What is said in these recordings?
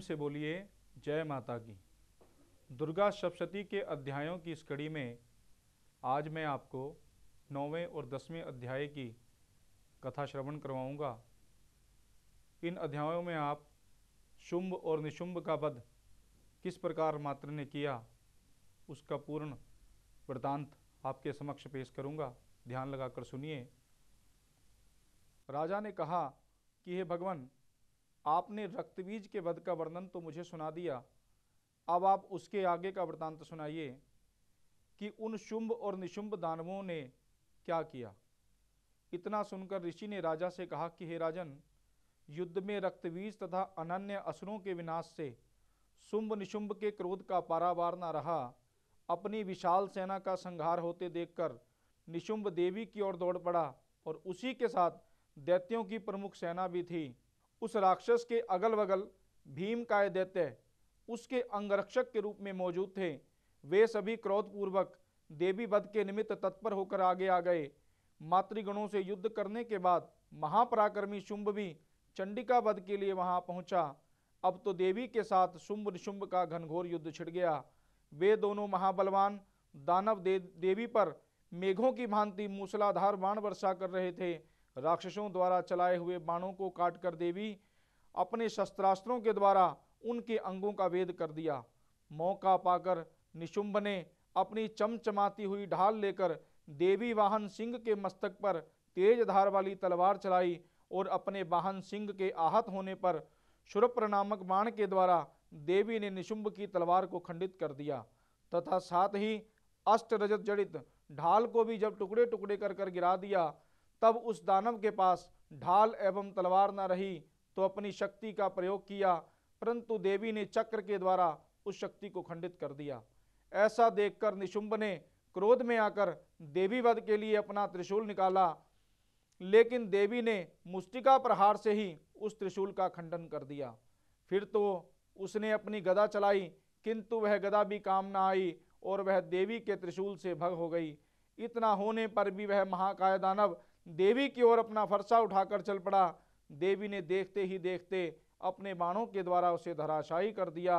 से बोलिए जय माता की। दुर्गा सप्तशती के अध्यायों की इस कड़ी में आज मैं आपको 9वें और 10वें अध्याय की कथा श्रवण करवाऊंगा। इन अध्यायों में आप शुंभ और निशुंभ का वध किस प्रकार मात्र ने किया, उसका पूर्ण वृतांत आपके समक्ष पेश करूंगा। ध्यान लगाकर सुनिए। राजा ने कहा कि हे भगवान, आपने रक्तबीज के वध का वर्णन तो मुझे सुना दिया, अब आप उसके आगे का वृतांत सुनाइए कि उन शुंभ और निशुंभ दानवों ने क्या किया। इतना सुनकर ऋषि ने राजा से कहा कि हे राजन, युद्ध में रक्तबीज तथा अनन्य असुरों के विनाश से शुंभ निशुंभ के क्रोध का पारावार न रहा। अपनी विशाल सेना का संहार होते देखकर निशुंभ देवी की ओर दौड़ पड़ा और उसी के साथ दैत्यों की प्रमुख सेना भी थी। उस राक्षस के अगल बगल भीमकाय दैत्य उसके अंगरक्षक के रूप में मौजूद थे। वे सभी क्रोधपूर्वक देवी वध के निमित्त तत्पर होकर आगे आ गए। मातृगणों से युद्ध करने के बाद महापराक्रमी शुंभ भी चंडिका वध के लिए वहां पहुंचा। अब तो देवी के साथ शुंभ निशुंभ का घनघोर युद्ध छिड़ गया। वे दोनों महाबलवान दानव देवी पर मेघों की भांति मूसलाधार बाण वर्षा कर रहे थे। राक्षसों द्वारा चलाए हुए बाणों को काटकर देवी अपने शस्त्रास्त्रों के द्वारा उनके अंगों का वेद कर दिया। मौका पाकर निशुंभ ने अपनी चमचमाती हुई ढाल लेकर देवी वाहन सिंह के मस्तक पर तेज धार वाली तलवार चलाई और अपने वाहन सिंह के आहत होने पर शुरप्र नामक बाण के द्वारा देवी ने निशुंभ की तलवार को खंडित कर दिया तथा साथ ही अष्ट रजत जड़ित ढाल को भी जब टुकड़े टुकड़े कर कर गिरा दिया, तब उस दानव के पास ढाल एवं तलवार न रही तो अपनी शक्ति का प्रयोग किया, परंतु देवी ने चक्र के द्वारा उस शक्ति को खंडित कर दिया। ऐसा देखकर निशुंभ ने क्रोध में आकर देवी वध के लिए अपना त्रिशूल निकाला, लेकिन देवी ने मुष्टिका प्रहार से ही उस त्रिशूल का खंडन कर दिया। फिर तो उसने अपनी गदा चलाई, किंतु वह गदा भी काम न आई और वह देवी के त्रिशूल से भग हो गई। इतना होने पर भी वह महाकाय दानव देवी की ओर अपना फरसा उठाकर चल पड़ा। देवी ने देखते ही देखते अपने बाणों के द्वारा उसे धराशायी कर दिया।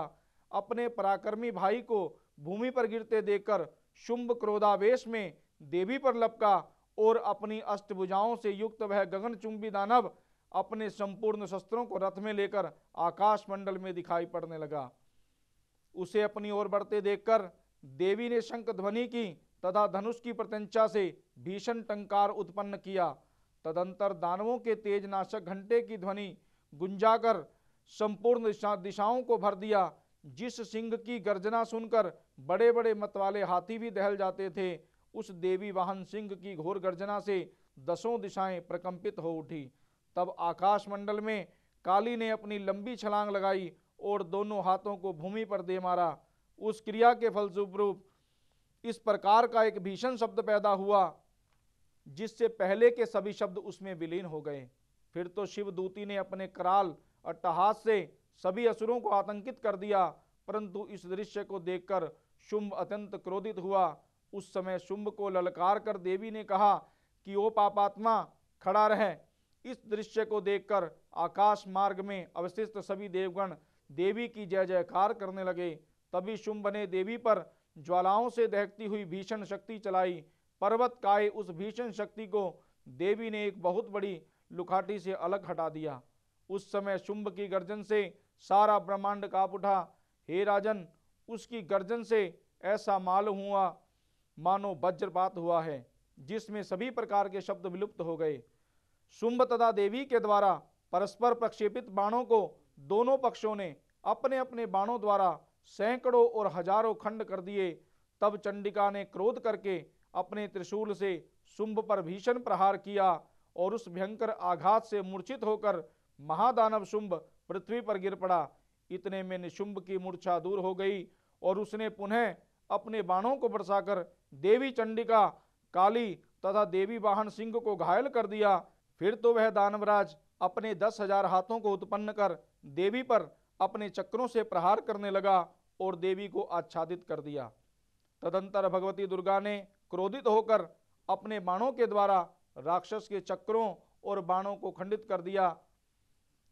अपने पराक्रमी भाई को भूमि पर गिरते देखकर शुंभ क्रोधावेश में देवी पर लपका और अपनी अष्टभुजाओं से युक्त वह गगनचुंबी दानव अपने संपूर्ण शस्त्रों को रथ में लेकर आकाश मंडल में दिखाई पड़ने लगा। उसे अपनी ओर बढ़ते देखकर देवी ने शंख ध्वनि की तथा धनुष की प्रत्यंचा से भीषण टंकार उत्पन्न किया। तदंतर दानवों के तेजनाशक घंटे की ध्वनि गुंजाकर संपूर्ण दिशाओं को भर दिया। जिस सिंह की गर्जना सुनकर बड़े बड़े मतवाले हाथी भी दहल जाते थे, उस देवी वाहन सिंह की घोर गर्जना से दसों दिशाएं प्रकंपित हो उठी। तब आकाश मंडल में काली ने अपनी लंबी छलांग लगाई और दोनों हाथों को भूमि पर दे मारा। उस क्रिया के फलस्वरूप इस प्रकार का एक भीषण शब्द पैदा हुआ जिससे पहले के सभी शब्द उसमें विलीन हो गए। फिर तो शिवदूती ने अपने कराल अट्टहास से सभी असुरों को आतंकित कर दिया, परंतु इस दृश्य को देखकर शुंभ अत्यंत क्रोधित हुआ। उस समय शुंभ को ललकार कर देवी ने कहा कि ओ पापात्मा, खड़ा रह। इस दृश्य को देखकर आकाश मार्ग में अवस्थित सभी देवगण देवी की जय जयकार करने लगे। तभी शुंभ ने देवी पर ज्वालाओं से दहकती हुई भीषण शक्ति चलाई। पर्वत काय उस भीषण शक्ति को देवी ने एक बहुत बड़ी लुखाटी से अलग हटा दिया। उस समय शुंभ की गर्जन से सारा ब्रह्मांड कांप उठा। हे राजन, उसकी गर्जन से ऐसा मालूम हुआ मानो वज्रपात हुआ है, जिसमें सभी प्रकार के शब्द विलुप्त हो गए। शुंभ तथा देवी के द्वारा परस्पर प्रक्षेपित बाणों को दोनों पक्षों ने अपने अपने बाणों द्वारा सैकड़ों और हजारों खंड कर दिए। तब चंडिका ने क्रोध करके अपने त्रिशूल से शुंभ पर भीषण प्रहार किया और उस भयंकर आघात से मूर्छित होकर महादानव शुंभ पृथ्वी पर गिर पड़ा। इतने में निशुंभ की मूर्छा दूर हो गई और उसने पुनः अपने बाणों को बरसाकर देवी चंडिका, काली तथा देवी वाहन सिंह को घायल कर दिया। फिर तो वह दानवराज अपने 10,000 हाथों को उत्पन्न कर देवी पर अपने चक्रों से प्रहार करने लगा और देवी को आच्छादित कर दिया। तदंतर भगवती दुर्गा ने क्रोधित होकर अपने बाणों के द्वारा राक्षस के चक्रों और बाणों को खंडित कर दिया।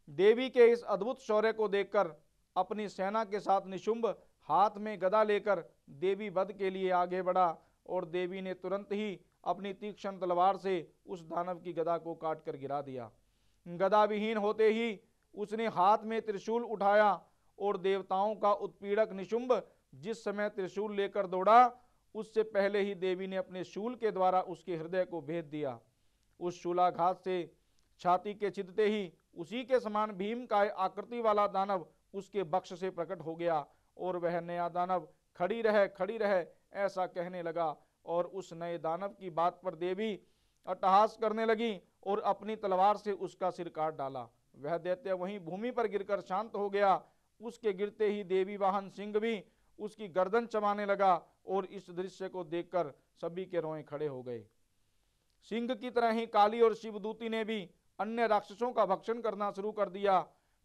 देवी के इस अद्भुत शौर्य को देखकर अपनी सेना के साथ निशुंभ हाथ में गदा लेकर देवी वध के लिए आगे बढ़ा और देवी ने तुरंत ही अपनी तीक्ष्ण तलवार से उस दानव की गदा को काट कर गिरा दिया। गदा विहीन होते ही उसने हाथ में त्रिशूल उठाया और देवताओं का उत्पीड़क निशुंभ जिस समय त्रिशूल लेकर दौड़ा उससे पहले ही देवी ने अपने शूल के द्वारा उसके हृदय को भेद दिया। उस शूलाघात से छाती के छिदते ही उसी के समान भीम का आकृति वाला दानव उसके बक्ष से प्रकट हो गया और वह नया दानव खड़ी रह ऐसा कहने लगा। और उस नए दानव की बात पर देवी अट्टहास करने लगी और अपनी तलवार से उसका सिर काट डाला। वह दैत्य वहीं भूमि पर गिरकर शांत हो गया। उसके गिरते ही देवी वाहन सिंह भी उसकी गर्दन चबाने लगा और इस दृश्य को देखकर सभी के रोए खड़े हो गए। सिंह की तरह ही काली और शिवदूती ने भी अन्य राक्षसों का भक्षण करना शुरू कर दिया।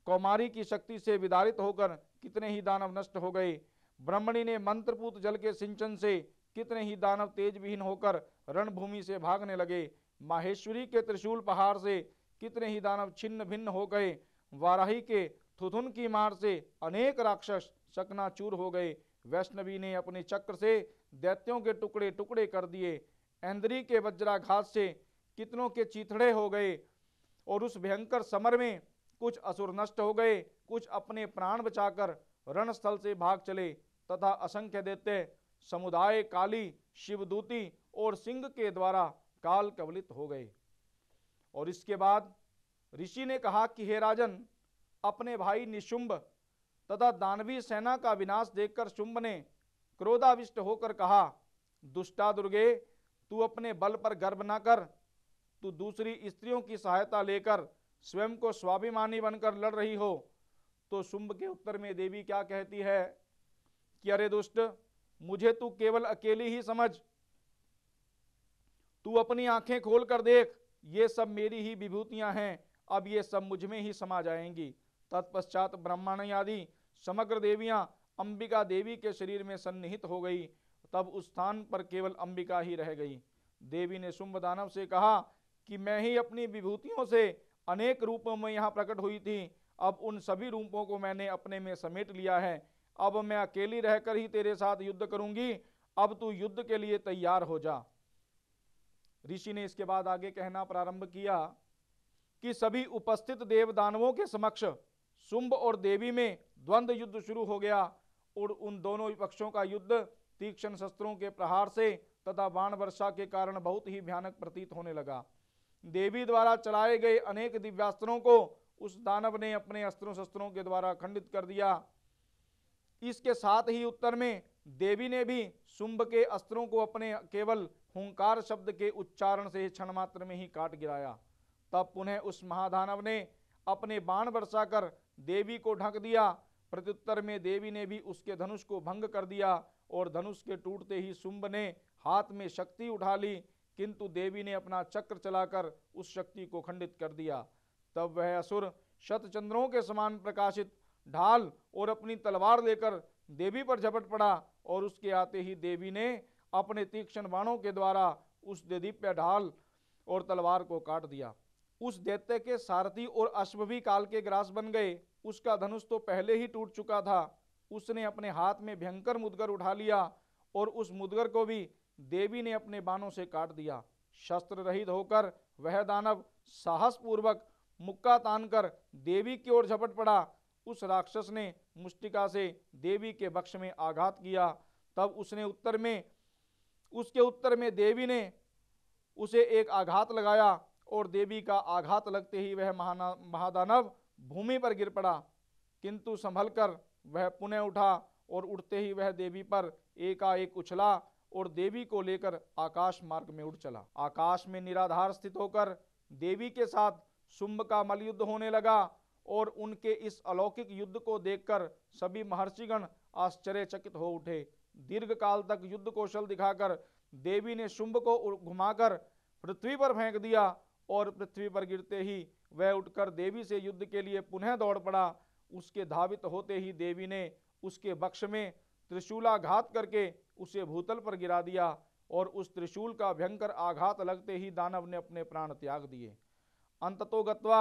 कौमारी की शक्ति से विदारित होकर कितने ही दानव नष्ट हो गए। ब्रह्मणी ने मंत्रपूत जल के सिंचन से कितने ही दानव तेज विहीन होकर रणभूमि से भागने लगे। माहेश्वरी के त्रिशूल पहाड़ से कितने ही दानव छिन्न भिन्न हो गए। वाराही के थुथुन की मार से अनेक राक्षस चकनाचूर हो गए। वैष्णवी ने अपने चक्र से दैत्यों के टुकड़े टुकड़े कर दिए। इंद्री के वज्राघात से कितनों के चीथड़े हो गए और उस भयंकर समर में कुछ असुर नष्ट हो गए, कुछ अपने प्राण बचाकर रणस्थल से भाग चले तथा असंख्य दैत्य समुदाय काली, शिवदूती और सिंह के द्वारा काल कवलित हो गए। और इसके बाद ऋषि ने कहा कि हे राजन, अपने भाई निशुंभ तथा दानवी सेना का विनाश देखकर शुंभ ने क्रोधाविष्ट होकर कहा, दुष्टा दुर्गे, तू अपने बल पर गर्व न कर। तू दूसरी स्त्रियों की सहायता लेकर स्वयं को स्वाभिमानी बनकर लड़ रही हो। तो शुंभ के उत्तर में देवी क्या कहती है कि अरे दुष्ट, मुझे तू केवल अकेली ही समझ। तू अपनी आंखें खोल कर देख, ये सब मेरी ही विभूतियां हैं। अब ये सब मुझ में ही समा जाएंगी। तत्पश्चात ब्रह्माणी आदि समग्र देवियां अंबिका देवी के शरीर में सन्निहित हो गई। तब उस स्थान पर केवल अंबिका ही रह गई। देवी ने शुंभ दानव से कहा कि मैं ही अपनी विभूतियों से अनेक रूपों में यहाँ प्रकट हुई थी। अब उन सभी रूपों को मैंने अपने में समेट लिया है। अब मैं अकेली रहकर ही तेरे साथ युद्ध करूंगी। अब तू युद्ध के लिए तैयार हो जा। ऋषि ने इसके बाद आगे कहना प्रारंभ किया कि सभी उपस्थित देव दानवों के समक्ष शुंभ और देवी में द्वंद्व युद्ध शुरू हो गया और उन दोनों पक्षों का युद्ध तीक्ष्ण शस्त्रों के प्रहार से तथा बाण वर्षा के कारण बहुत ही भयानक प्रतीत होने लगा। देवी द्वारा चलाए गए अनेक दिव्यास्त्रों को उस दानव ने अपने अस्त्रों शस्त्रों के द्वारा खंडित कर दिया। इसके साथ ही उत्तर में देवी ने भी शुंभ के अस्त्रों को अपने केवल हुंकार शब्द के उच्चारण से क्षण मात्र में ही काट गिराया। तब पुनः उस महादानव ने अपने बाण बरसा कर देवी को ढक दिया। प्रत्युत्तर में देवी ने भी उसके धनुष को भंग कर दिया और धनुष के टूटते ही शुंभ ने हाथ में शक्ति उठा ली, किंतु देवी ने अपना चक्र चलाकर उस शक्ति को खंडित कर दिया। तब वह असुर शतचंद्रों के समान प्रकाशित ढाल और अपनी तलवार लेकर देवी पर झपट पड़ा और उसके आते ही देवी ने अपने तीक्ष्ण बाणों के द्वारा उस दिव्य ढाल और तलवार को काट दिया। उस दैत्य के सारथी और अश्व भी काल के ग्रास बन गए। उसका धनुष तो पहले ही टूट चुका था। उसने अपने हाथ में भयंकर मुदगर उठा लिया और उस मुदगर को भी देवी ने अपने बाणों से काट दिया। शस्त्र रहित होकर वह दानव साहस पूर्वक मुक्का तानकर देवी की ओर झपट पड़ा। उस राक्षस ने मुष्टिका से देवी के वक्ष में आघात किया। तब उसके उत्तर में देवी ने उसे एक आघात लगाया और देवी का आघात लगते ही वह महादानव भूमि पर गिर पड़ा, किंतु संभलकर वह पुनः उठा और उठते ही वह देवी पर एकाएक उछला और देवी को लेकर आकाश मार्ग में उड़ चला। आकाश में निराधार स्थित होकर देवी के साथ शुंभ का मल्लयुद्ध होने लगा और उनके इस अलौकिक युद्ध को देखकर सभी महर्षिगण आश्चर्यचकित हो उठे। दीर्घ काल तक युद्ध कौशल दिखाकर देवी ने शुंभ को घुमाकर पृथ्वी पर फेंक दिया और पृथ्वी पर गिरते ही वह उठकर देवी से युद्ध के लिए पुनः दौड़ पड़ा। उसके धावित होते ही देवी ने उसके वक्ष में त्रिशूलाघात करके उसे भूतल पर गिरा दिया और उस त्रिशूल का भयंकर आघात लगते ही दानव ने अपने प्राण त्याग दिए। अंततो गत्वा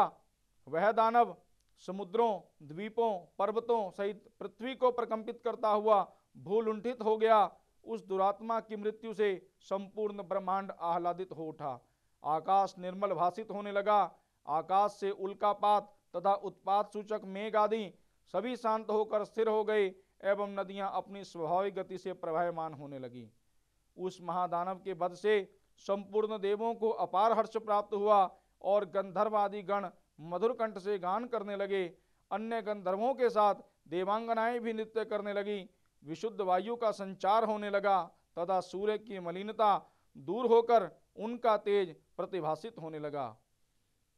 वह दानव समुद्रों, द्वीपों, पर्वतों सहित पृथ्वी को प्रकंपित करता हुआ भूलुंठित हो गया। उस दुरात्मा की मृत्यु से संपूर्ण ब्रह्मांड आह्लादित हो उठा। आकाश निर्मल भासित होने लगा। आकाश से उल्कापात तथा उत्पात सूचक मेघ आदि सभी शांत होकर स्थिर हो गए एवं नदियां अपनी स्वाभाविक गति से प्रवाहमान होने लगी। उस महादानव के वध से संपूर्ण देवों को अपार हर्ष प्राप्त हुआ और गंधर्व आदि गण मधुर कंठ से गान करने लगे। अन्य गंधर्वों के साथ देवांगनाएं भी नृत्य करने लगी। विशुद्ध वायु का संचार होने लगा तथा सूर्य की मलिनता दूर होकर उनका तेज प्रतिभासित होने लगा।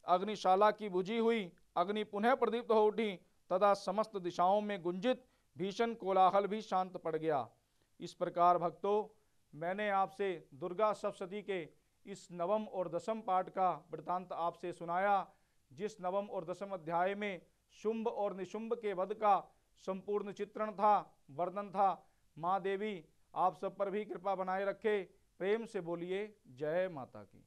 अग्निशाला की बुझी हुई अग्नि पुनः प्रदीप्त हो उठी तथा समस्त दिशाओं में गुंजित भीषण कोलाहल भी शांत पड़ गया। इस प्रकार भक्तों, मैंने आपसे दुर्गा सप्तशती के इस नवम और दसम पाठ का वृत्तांत आपसे सुनाया, जिस नवम और दसम अध्याय में शुंभ और निशुंभ के वध का संपूर्ण चित्रण था, वर्णन था। माँ देवी आप सब पर भी कृपा बनाए रखे। प्रेम से बोलिए जय माता की।